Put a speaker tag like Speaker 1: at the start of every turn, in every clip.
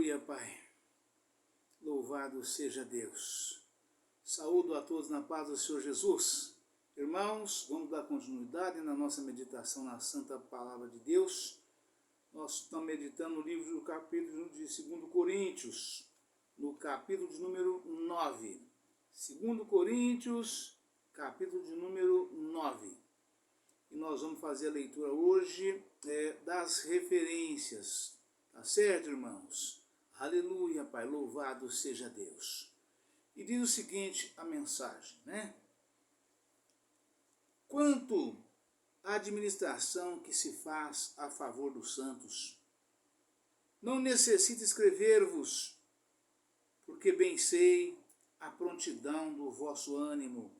Speaker 1: Aleluia, Pai. Louvado seja Deus. Saúdo a todos na paz do Senhor Jesus. Irmãos, vamos dar continuidade na nossa meditação na Santa Palavra de Deus. Nós estamos meditando no livro do capítulo de 2 Coríntios, no capítulo de número 9. 2 Coríntios, capítulo de número 9. E nós vamos fazer a leitura hoje das referências. Tá certo, irmãos? Aleluia, Pai, louvado seja Deus. E diz o seguinte a mensagem, né? Quanto à administração que se faz a favor dos santos, não necessito escrever-vos, porque bem sei a prontidão do vosso ânimo,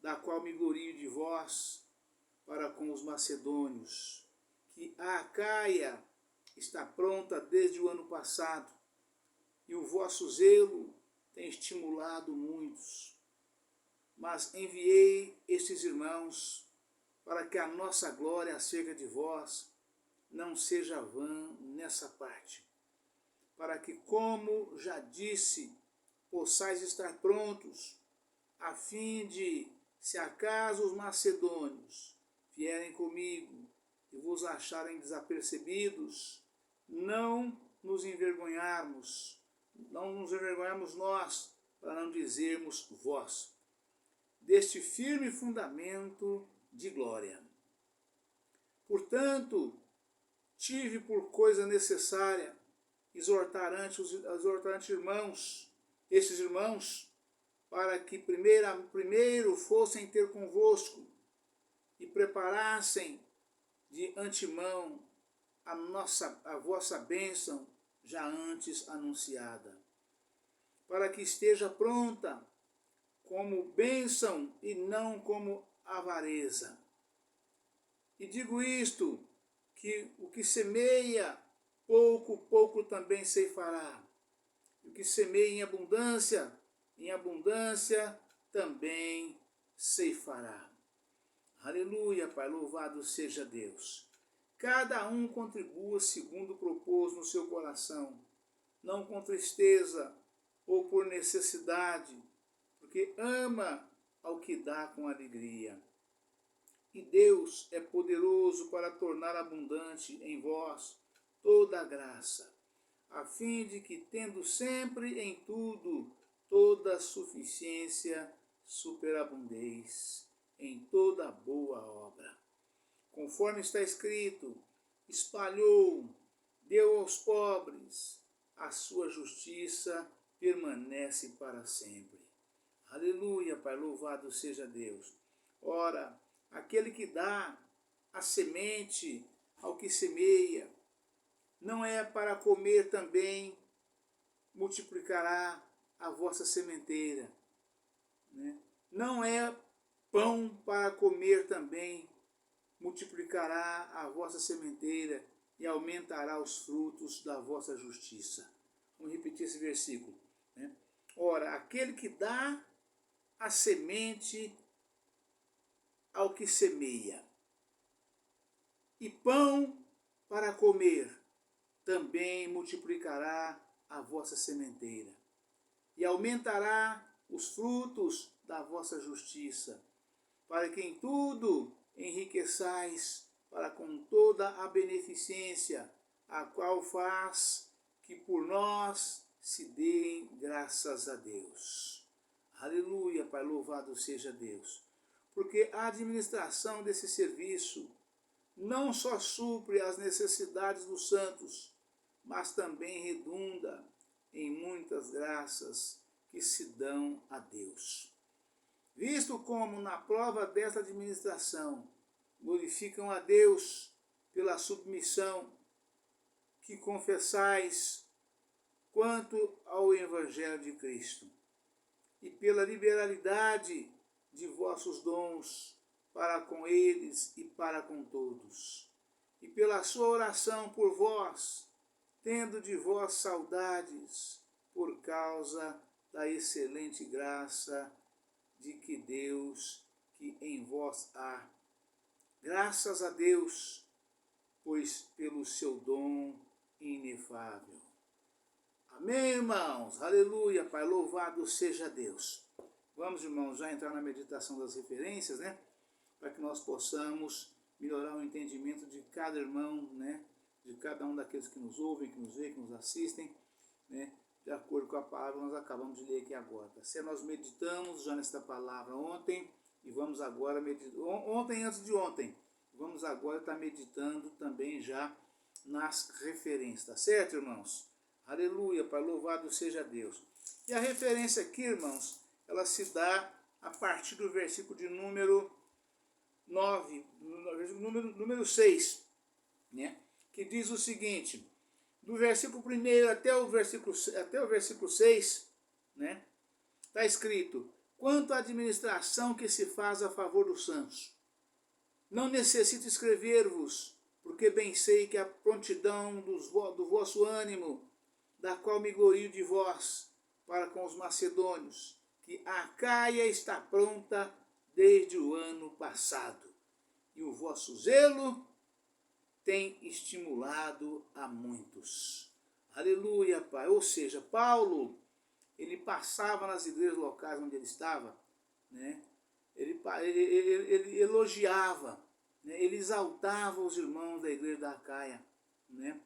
Speaker 1: da qual me glorio de vós para com os macedônios, que a Acaia está pronta desde o ano passado, e o vosso zelo tem estimulado muitos. Mas enviei estes irmãos para que a nossa glória acerca de vós não seja vã nessa parte, para que, como já disse, possais estar prontos, a fim de, se acaso os macedônios vierem comigo e vos acharem desapercebidos, não nos envergonharmos nós, para não dizermos vós, deste firme fundamento de glória. Portanto, tive por coisa necessária exortar antes irmãos, estes irmãos, para que primeiro fossem ter convosco e preparassem de antemão a vossa bênção já antes anunciada, para que esteja pronta como bênção e não como avareza. E digo isto, que o que semeia pouco também ceifará. E o que semeia em abundância também ceifará. Aleluia, Pai, louvado seja Deus. Cada um contribua segundo propôs no seu coração, não com tristeza ou por necessidade, porque ama ao que dá com alegria. E Deus é poderoso para tornar abundante em vós toda a graça, a fim de que, tendo sempre em tudo toda suficiência, superabundeis em toda boa obra. Conforme está escrito, espalhou, deu aos pobres, a sua justiça permanece para sempre. Aleluia, Pai, louvado seja Deus. Ora, aquele que dá a semente ao que semeia, não é para comer também, multiplicará a vossa sementeira, né? Não é pão para comer também, multiplicará a vossa sementeira e aumentará os frutos da vossa justiça. Vamos repetir esse versículo, né? Ora, aquele que dá a semente ao que semeia, e pão para comer, também multiplicará a vossa sementeira, e aumentará os frutos da vossa justiça, para que em tudo enriqueçais para com toda a beneficência, a qual faz que por nós se deem graças a Deus. Aleluia, Pai, louvado seja Deus. Porque a administração desse serviço não só supre as necessidades dos santos, mas também redunda em muitas graças que se dão a Deus. Visto como, na prova desta administração, glorificam a Deus pela submissão que confessais quanto ao Evangelho de Cristo, e pela liberalidade de vossos dons para com eles e para com todos, e pela sua oração por vós, tendo de vós saudades por causa da excelente graça de que Deus que em vós há. Graças a Deus, pois pelo seu dom inefável. Amém, irmãos? Aleluia, Pai, louvado seja Deus. Vamos, irmãos, já entrar na meditação das referências, né? Para que nós possamos melhorar o entendimento de cada irmão, né? De cada um daqueles que nos ouvem, que nos veem, que nos assistem, né? De acordo com a palavra que nós acabamos de ler aqui agora. Se nós meditamos já nesta palavra ontem, e vamos agora meditar, ontem antes de ontem, vamos agora estar meditando também já nas referências, tá certo, irmãos? Aleluia, Pai, louvado seja Deus. E a referência aqui, irmãos, ela se dá a partir do versículo de número 9, número 6, né? Que diz o seguinte, do versículo 1 até o versículo 6, né? Está escrito, quanto à administração que se faz a favor dos santos, não necessito escrever-vos, porque bem sei que a prontidão do vosso ânimo, da qual me glorio de vós, para com os macedônios, que a Acaia está pronta desde o ano passado, e o vosso zelo tem estimulado a muitos. Aleluia, Pai. Ou seja, Paulo, ele passava nas igrejas locais onde ele estava, né? Ele elogiava, né? Ele exaltava os irmãos da igreja da Acaia, né?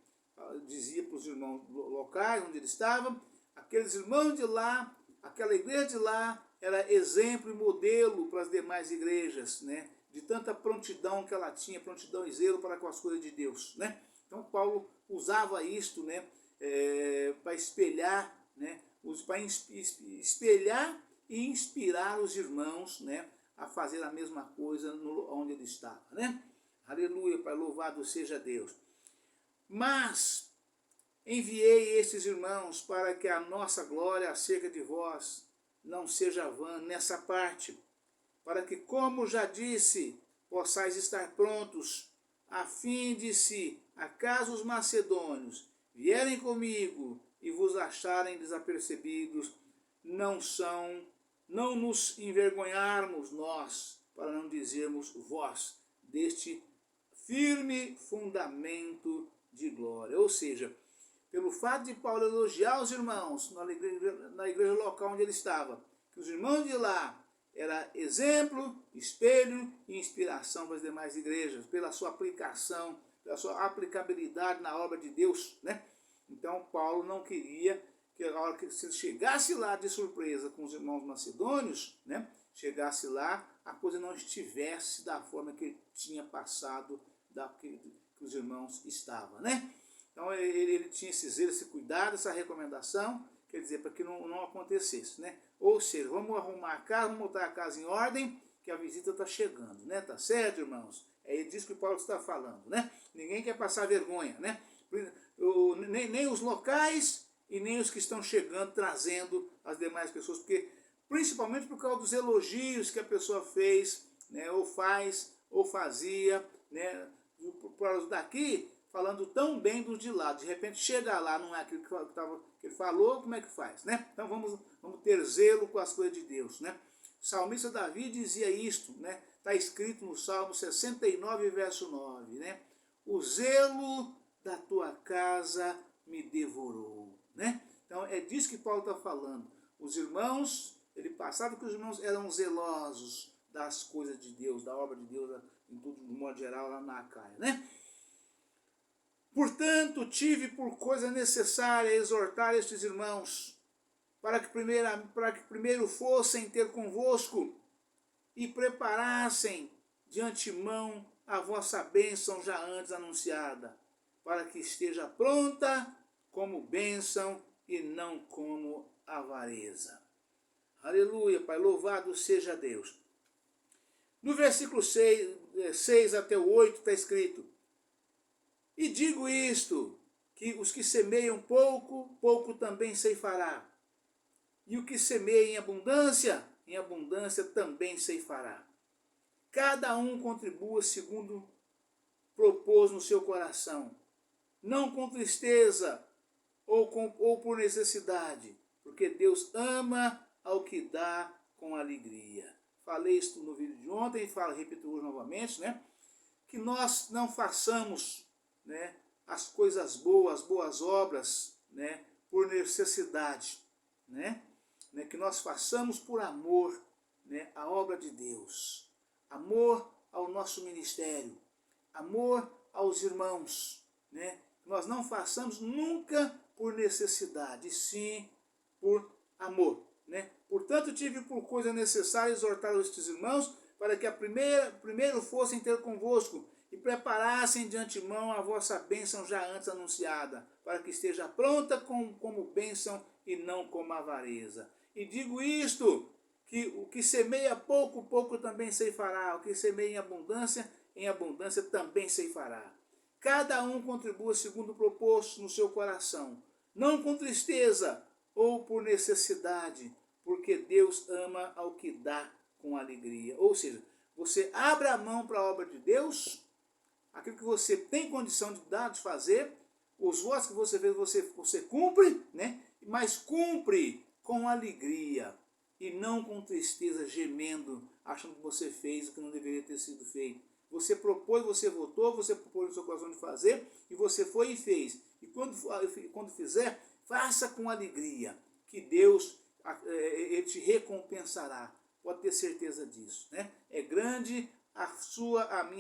Speaker 1: Dizia para os irmãos locais onde ele estava, aqueles irmãos de lá, aquela igreja de lá, era exemplo e modelo para as demais igrejas, né? De tanta prontidão que ela tinha, prontidão e zelo para com as coisas de Deus, né? Então Paulo usava isto, né? Para espelhar, né? Para espelhar e inspirar os irmãos, né? A fazer a mesma coisa onde ele estava, né? Aleluia, Pai, louvado seja Deus. Mas enviei estes irmãos para que a nossa glória acerca de vós não seja vã nessa parte, para que, como já disse, possais estar prontos, a fim de se, acaso os macedônios vierem comigo e vos acharem desapercebidos, não nos envergonharmos nós, para não dizermos vós, deste firme fundamento de glória. Ou seja, pelo fato de Paulo elogiar os irmãos na igreja local onde ele estava, que os irmãos de lá era exemplo, espelho e inspiração para as demais igrejas, pela sua aplicação, pela sua aplicabilidade na obra de Deus, né? Então Paulo não queria que a hora que se chegasse lá de surpresa com os irmãos macedônios, né? Chegasse lá, a coisa não estivesse da forma que ele tinha passado, que os irmãos estavam, né? Então ele tinha esse zelo, esse cuidado, essa recomendação, quer dizer, para que não acontecesse, né? Ou seja, vamos arrumar a casa, vamos botar a casa em ordem, que a visita está chegando, né? Tá certo, irmãos? É disso que o Paulo está falando, né? Ninguém quer passar vergonha, né? Nem os locais e nem os que estão chegando, trazendo as demais pessoas, porque principalmente por causa dos elogios que a pessoa fez, né? Ou faz, ou fazia, né? Para os daqui, falando tão bem dos de lá, de repente chega lá, não é aquilo que ele falou, como é que faz, né? Então vamos ter zelo com as coisas de Deus, né? O salmista Davi dizia isto, né? Está escrito no Salmo 69, verso 9, né? O zelo da tua casa me devorou, né? Então é disso que Paulo está falando. Os irmãos, ele passava que os irmãos eram zelosos das coisas de Deus, da obra de Deus, em tudo, de modo geral, lá na Acaia, né? Portanto, tive por coisa necessária exortar estes irmãos, para que primeiro fossem ter convosco e preparassem de antemão a vossa bênção já antes anunciada, para que esteja pronta como bênção e não como avareza. Aleluia, Pai, louvado seja Deus. No versículo 6 até o 8 está escrito, e digo isto, que os que semeiam pouco, pouco também ceifará. E o que semeia em abundância também ceifará. Cada um contribua segundo propôs no seu coração, não com tristeza ou por necessidade, porque Deus ama ao que dá com alegria. Falei isso no vídeo de ontem e repito hoje novamente, né? Que nós não façamos, né, as coisas boas, as boas obras, né, por necessidade, né? Que nós façamos por amor, né, a obra de Deus, amor ao nosso ministério, amor aos irmãos, né? Nós não façamos nunca por necessidade, sim por amor, né? Portanto, tive por coisa necessária exortar estes irmãos para que primeiro fossem ter convosco e preparassem de antemão a vossa bênção já antes anunciada, para que esteja pronta como bênção e não como avareza. E digo isto, que o que semeia pouco, pouco também ceifará. O que semeia em abundância também ceifará. Cada um contribua segundo o proposto no seu coração, não com tristeza ou por necessidade, porque Deus ama ao que dá com alegria. Ou seja, você abre a mão para a obra de Deus, aquilo que você tem condição de dar, de fazer, os votos que você fez, você cumpre, né? Mas cumpre com alegria e não com tristeza, gemendo, achando que você fez o que não deveria ter sido feito. Você propôs, você votou, você propôs no seu coração de fazer, e você foi e fez. E quando fizer, faça com alegria, que Deus ele te recompensará. Pode ter certeza disso, né? É grande a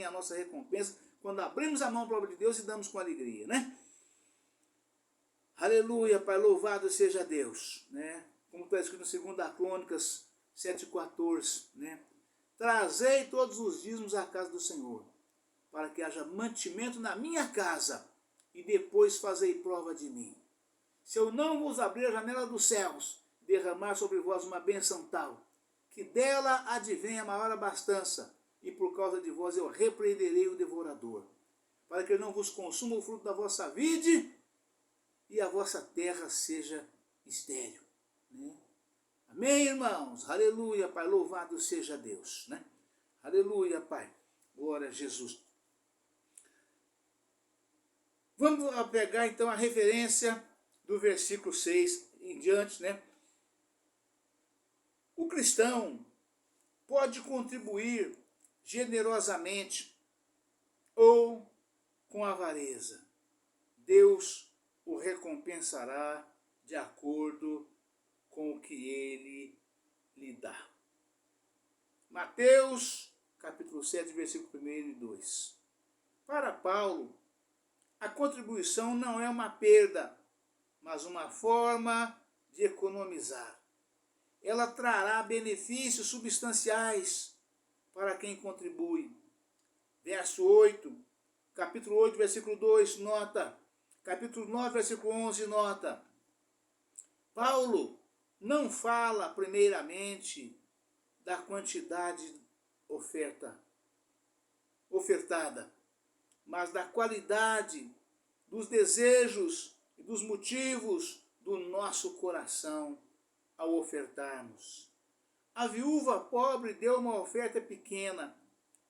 Speaker 1: nossa recompensa, quando abrimos a mão para a obra de Deus e damos com alegria, né? Aleluia, Pai, louvado seja Deus, né? Como está escrito em 2 Crônicas 7,14, né? Trazei todos os dízimos à casa do Senhor, para que haja mantimento na minha casa, e depois fazei prova de mim. Se eu não vos abrir a janela dos céus, derramar sobre vós uma bênção tal, que dela advenha maior abastança, e por causa de vós eu repreenderei o devorador, para que ele não vos consuma o fruto da vossa vide, e a vossa terra seja estéril, né? Amém, irmãos? Aleluia, Pai, louvado seja Deus, né? Aleluia, Pai, glória a Jesus. Vamos pegar então a referência do versículo 6 em diante, né? O cristão pode contribuir generosamente ou com avareza. Deus o recompensará de acordo com o que ele lhe dá. Mateus, capítulo 7, versículo 1 e 2. Para Paulo, a contribuição não é uma perda, mas uma forma de economizar. Ela trará benefícios substanciais para quem contribui. Verso 8, capítulo 8, versículo 2, nota. Capítulo 9, versículo 11, nota. Paulo não fala primeiramente da quantidade ofertada, mas da qualidade dos desejos e dos motivos do nosso coração ao ofertarmos. A viúva pobre deu uma oferta pequena,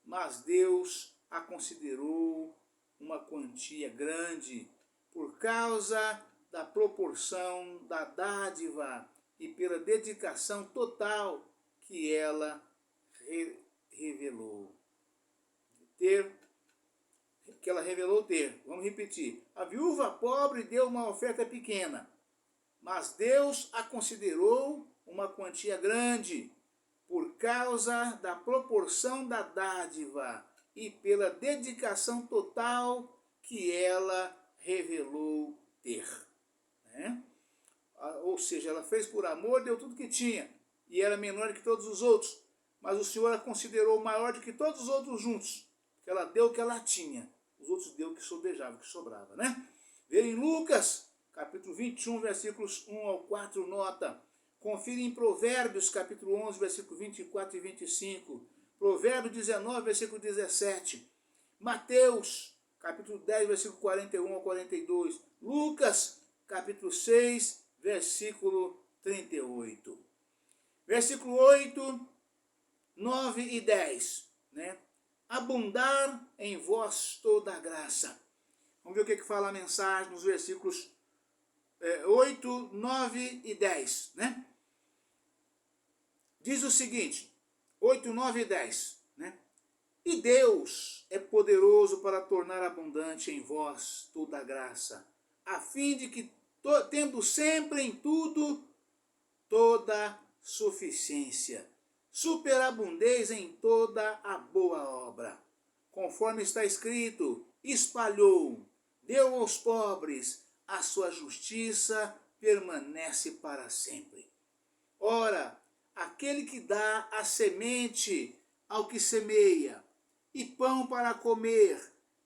Speaker 1: mas Deus a considerou uma quantia grande por causa da proporção da dádiva e pela dedicação total que ela revelou ter. Vamos repetir. A viúva pobre deu uma oferta pequena, mas Deus a considerou uma quantia grande por causa da proporção da dádiva e pela dedicação total que ela revelou ter, né? Ou seja, ela fez por amor, deu tudo que tinha, e era menor que todos os outros, mas o Senhor a considerou maior do que todos os outros juntos, porque ela deu o que ela tinha, os outros deu o que sobejava, o que sobrava, né? Ver em Lucas, capítulo 21, versículos 1 ao 4, nota. Confira em Provérbios, capítulo 11, versículo 24 e 25. Provérbios 19, versículo 17. Mateus, capítulo 10, versículo 41 ao 42. Lucas, capítulo 6, versículo 38. Versículo 8, 9 e 10, né? Abundar em vós toda a graça. Vamos ver o que fala a mensagem nos versículos 8, 9 e 10, né? Diz o seguinte, 8, 9 e 10, né? E Deus é poderoso para tornar abundante em vós toda a graça, a fim de que tendo sempre em tudo toda suficiência, superabundez em toda a boa obra. Conforme está escrito, espalhou, deu aos pobres, a sua justiça permanece para sempre. Ora, aquele que dá a semente ao que semeia, e pão para comer,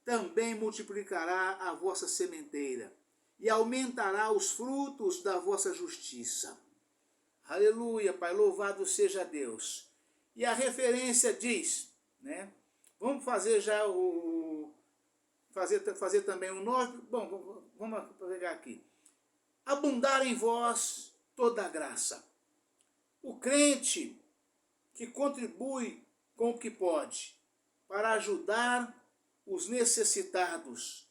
Speaker 1: também multiplicará a vossa sementeira, e aumentará os frutos da vossa justiça. Aleluia, Pai, louvado seja Deus. E a referência diz, né? Vamos fazer já fazer também o 9. Bom, vamos pegar aqui. Abundar em vós toda a graça. O crente que contribui com o que pode para ajudar os necessitados,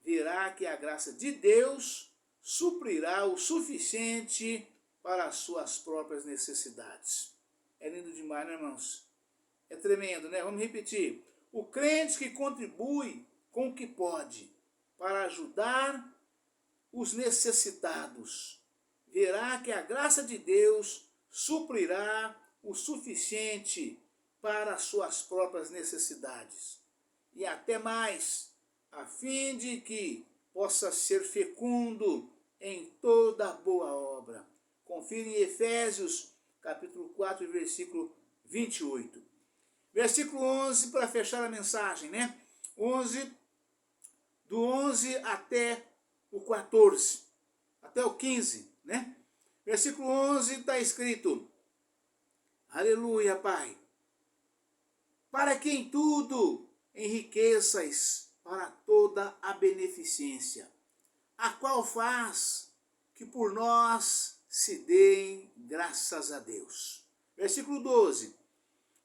Speaker 1: verá que a graça de Deus suprirá o suficiente para as suas próprias necessidades. É lindo demais, né, irmãos? É tremendo, né? Vamos repetir. O crente que contribui com o que pode para ajudar os necessitados, verá que a graça de Deus suprirá o suficiente para as suas próprias necessidades. E até mais, a fim de que possa ser fecundo em toda boa obra. Confira em Efésios, capítulo 4, versículo 28. Versículo 11, para fechar a mensagem, né? Do 11 até o 14, até o 15, né? Versículo 11 está escrito, aleluia, Pai, para que em tudo enriqueças para toda a beneficência, a qual faz que por nós se deem graças a Deus. Versículo 12,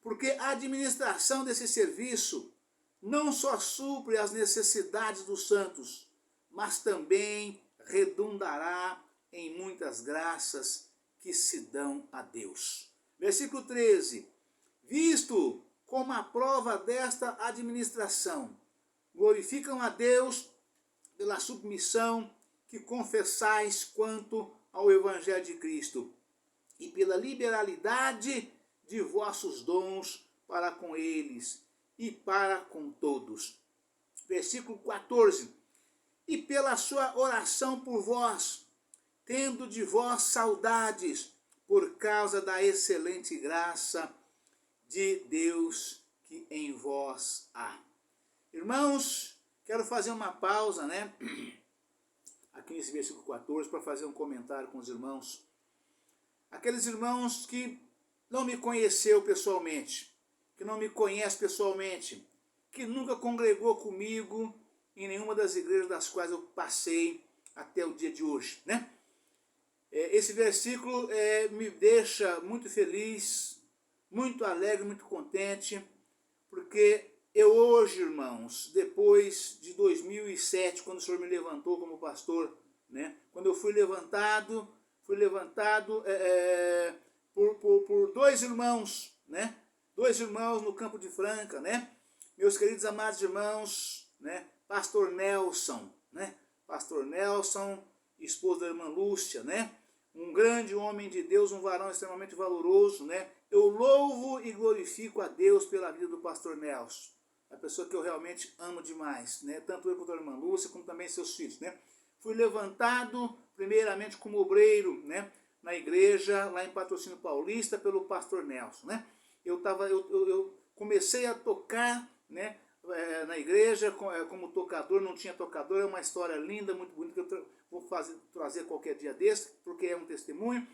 Speaker 1: porque a administração desse serviço não só supre as necessidades dos santos, mas também redundará em muitas graças que se dão a Deus. Versículo 13, visto como a prova desta administração, glorificam a Deus pela submissão que confessais quanto ao Evangelho de Cristo e pela liberalidade de vossos dons para com eles e para com todos. Versículo 14, e pela sua oração por vós, tendo de vós saudades por causa da excelente graça de Deus que em vós há. Irmãos, quero fazer uma pausa, né? Aqui nesse versículo 14, para fazer um comentário com os irmãos. Aqueles irmãos que não me conheceu pessoalmente, que não me conhece pessoalmente, que nunca congregou comigo em nenhuma das igrejas das quais eu passei até o dia de hoje, né? Esse versículo me deixa muito feliz, muito alegre, muito contente, porque eu hoje, irmãos, depois de 2007, quando o Senhor me levantou como pastor, né? Quando eu fui levantado por dois irmãos, né? Dois irmãos no Campo de Franca, né? Meus queridos amados irmãos, né? Pastor Nelson, né? Pastor Nelson, esposo da irmã Lúcia, né? Um grande homem de Deus, um varão extremamente valoroso, né? Eu louvo e glorifico a Deus pela vida do pastor Nelson, a pessoa que eu realmente amo demais, né? Tanto eu quanto a irmã Lúcia, como também seus filhos, né? Fui levantado primeiramente como obreiro, né? Na igreja, lá em Patrocínio Paulista, pelo pastor Nelson, né? Eu comecei a tocar, né? Na igreja como tocador, não tinha tocador, é uma história linda, muito bonita, que eu vou trazer qualquer dia desse, porque é um testemunho.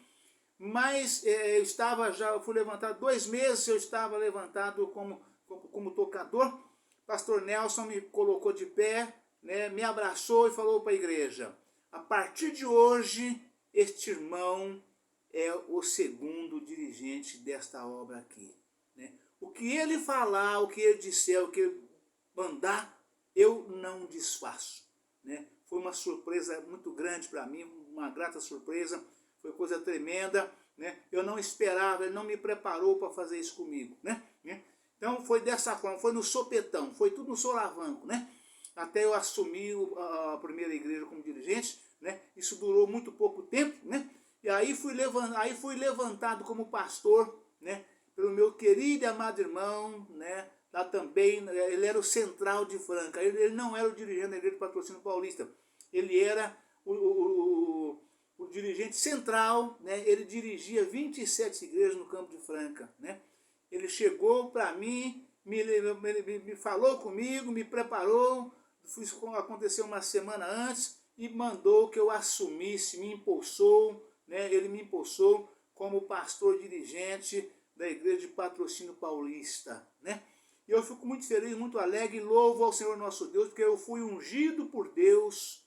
Speaker 1: Mas eu fui levantado 2 meses, eu estava levantado como tocador. Pastor Nelson me colocou de pé, né, me abraçou e falou para a igreja, a partir de hoje, este irmão é o segundo dirigente desta obra aqui, né? O que ele falar, o que ele disser, o que ele mandar, eu não desfaço, né? Foi uma surpresa muito grande para mim, uma grata surpresa, foi coisa tremenda, né? Eu não esperava, ele não me preparou para fazer isso comigo, né? Então foi dessa forma, foi no sopetão, foi tudo no solavanco, né? Até eu assumir a primeira igreja como dirigente, né? E isso durou muito pouco tempo, né? E aí fui levantado como pastor, né, pelo meu querido e amado irmão, né, lá também, ele era o central de Franca, ele não era o dirigente da Igreja de Patrocínio Paulista, ele era o dirigente central, né, ele dirigia 27 igrejas no Campo de Franca, né. Ele chegou para mim, me falou comigo, me preparou, aconteceu uma semana antes, e mandou que eu assumisse, me impulsou, né, ele me impulsou como pastor dirigente da Igreja de Patrocínio Paulista, né. E eu fico muito feliz, muito alegre, e louvo ao Senhor nosso Deus, porque eu fui ungido por Deus,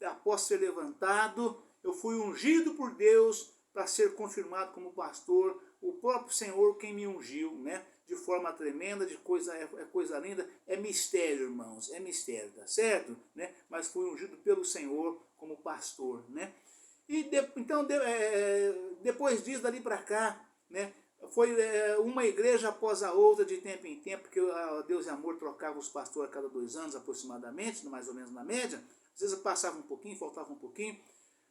Speaker 1: após ser levantado, eu fui ungido por Deus para ser confirmado como pastor, o próprio Senhor quem me ungiu, né? De forma tremenda, coisa linda, é mistério, irmãos, é mistério, tá certo? Né? Mas fui ungido pelo Senhor como pastor, né? E depois disso, dali para cá, né? Foi uma igreja após a outra, de tempo em tempo, porque Deus e Amor trocava os pastores a cada 2 anos aproximadamente, mais ou menos na média. Às vezes passava um pouquinho, faltava um pouquinho,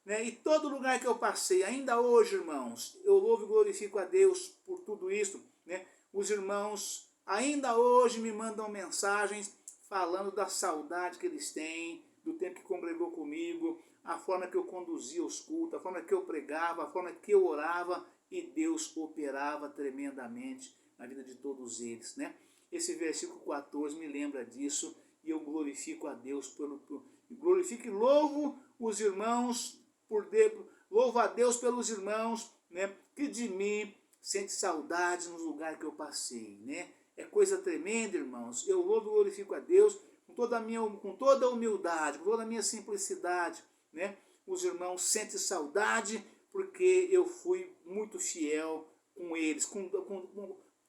Speaker 1: né? E todo lugar que eu passei, ainda hoje, irmãos, eu louvo e glorifico a Deus por tudo isso, né? Os irmãos ainda hoje me mandam mensagens falando da saudade que eles têm, do tempo que congregou comigo, a forma que eu conduzia os cultos, a forma que eu pregava, a forma que eu orava, e Deus operava tremendamente na vida de todos eles, né? Esse versículo 14 me lembra disso, e eu glorifico a Deus glorifico e louvo os irmãos louvo a Deus pelos irmãos, né, que de mim sente saudade nos lugares que eu passei, né? É coisa tremenda, irmãos. Eu louvo e glorifico a Deus com toda a humildade, com toda a minha simplicidade, né? Os irmãos sentem saudade porque eu fui muito fiel com eles,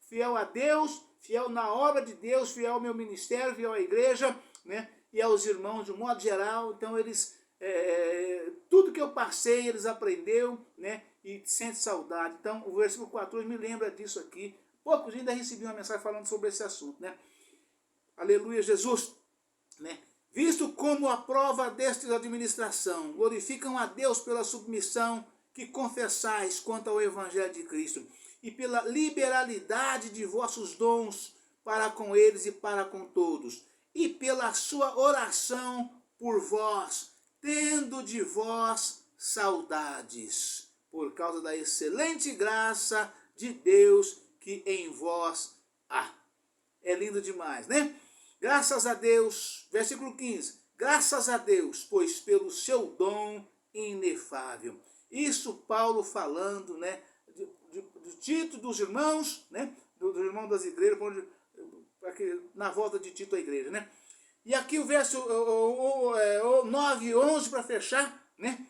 Speaker 1: fiel a Deus, fiel na obra de Deus, fiel ao meu ministério, fiel à igreja, né? E aos irmãos de um modo geral. Então eles, tudo que eu passei, eles aprenderam, né? E sente saudade. Então o versículo 14 me lembra disso aqui. Poucos ainda recebi uma mensagem falando sobre esse assunto, né? Aleluia, Jesus, né? Visto como a prova destes administração, glorificam a Deus pela submissão que confessais quanto ao Evangelho de Cristo, e pela liberalidade de vossos dons para com eles e para com todos, e pela sua oração por vós, tendo de vós saudades, por causa da excelente graça de Deus que em vós há. É lindo demais, né? Graças a Deus, versículo 15, graças a Deus, pois pelo seu dom inefável. Isso Paulo falando, né, do Tito, dos irmãos, né, dos irmãos das igrejas, na volta de Tito à igreja, né. E aqui o verso 9 e 11 para fechar, né,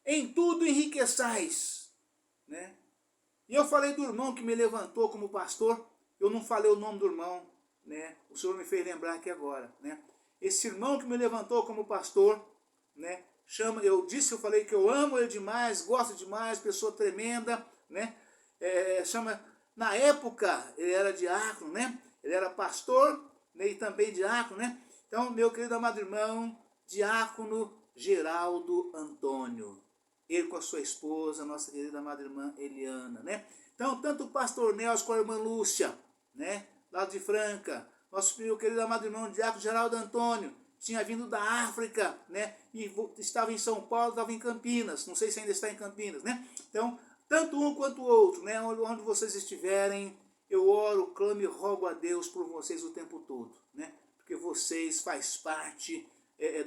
Speaker 1: em tudo enriqueçais, né. E eu falei do irmão que me levantou como pastor, eu não falei o nome do irmão, né, o Senhor me fez lembrar aqui agora, né. Esse irmão que me levantou como pastor, né, eu falei que eu amo ele demais, gosto demais, pessoa tremenda, né, na época ele era diácono, né, ele era pastor, né, e também diácono, né. Então, meu querido amado irmão, diácono Geraldo Antônio, ele com a sua esposa, nossa querida amada irmã Eliana, né. Então, tanto o pastor Nelson com a irmã Lúcia, né, lá de Franca, nosso meu querido amado irmão diácono Geraldo Antônio, tinha vindo da África, né, e estava em São Paulo, estava em Campinas, não sei se ainda está em Campinas, né. Então, tanto um quanto o outro, né, onde vocês estiverem, eu oro, clamo e rogo a Deus por vocês o tempo todo, né, porque vocês fazem parte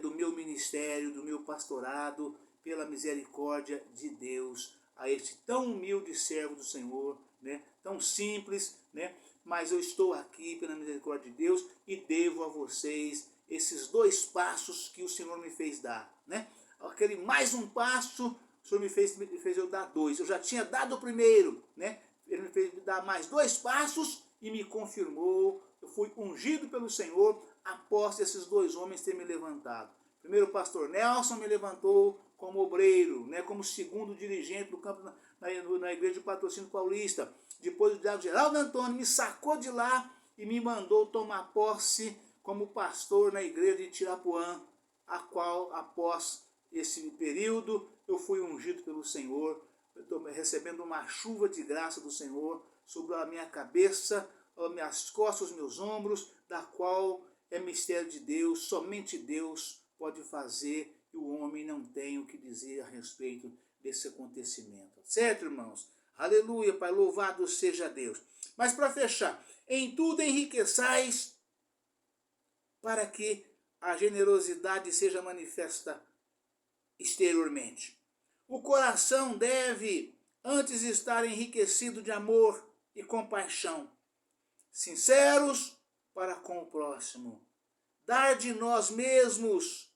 Speaker 1: do meu ministério, do meu pastorado, pela misericórdia de Deus, a este tão humilde servo do Senhor, né, tão simples, né, mas eu estou aqui pela misericórdia de Deus e devo a vocês esses 2 passos que o Senhor me fez dar, né? Aquele mais um passo, o Senhor me fez eu dar 2. Eu já tinha dado o primeiro, né? Ele me fez dar mais 2 passos e me confirmou. Eu fui ungido pelo Senhor após esses 2 homens terem me levantado. Primeiro o pastor Nelson me levantou como obreiro, né? Como segundo dirigente do campo na igreja de Patrocínio Paulista. Depois o diácono Geraldo Antônio me sacou de lá e me mandou tomar posse como pastor na igreja de Tirapuã, a qual após esse período eu fui ungido pelo Senhor, eu estou recebendo uma chuva de graça do Senhor sobre a minha cabeça, as minhas costas, os meus ombros, da qual é mistério de Deus, somente Deus pode fazer e o homem não tem o que dizer a respeito desse acontecimento. Certo, irmãos? Aleluia, Pai, louvado seja Deus. Mas para fechar, em tudo enriqueçais para que a generosidade seja manifesta exteriormente. O coração deve antes estar enriquecido de amor e compaixão, sinceros para com o próximo. Dar de nós mesmos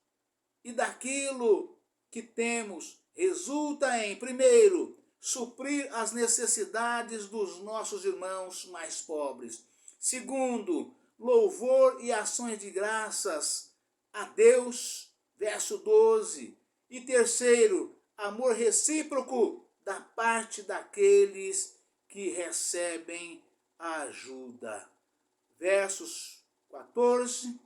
Speaker 1: e daquilo que temos resulta em, primeiro, suprir as necessidades dos nossos irmãos mais pobres. Segundo, louvor e ações de graças a Deus, verso 12. E terceiro, amor recíproco da parte daqueles que recebem a ajuda. Versos 14,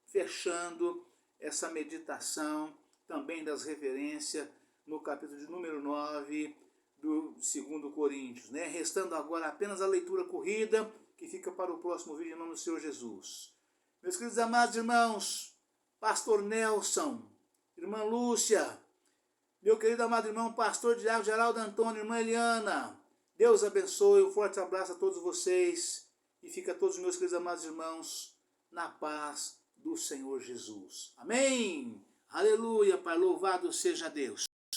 Speaker 1: fechando essa meditação também das referências no capítulo de número 9 do 2 Coríntios. Restando agora apenas a leitura corrida, que fica para o próximo vídeo em nome do Senhor Jesus. Meus queridos amados irmãos, Pastor Nelson, irmã Lúcia, meu querido amado irmão, pastor Diácono Geraldo Antônio, irmã Eliana, Deus abençoe, um forte abraço a todos vocês e fica a todos os meus queridos amados irmãos na paz do Senhor Jesus. Amém? Aleluia, Pai, louvado seja Deus.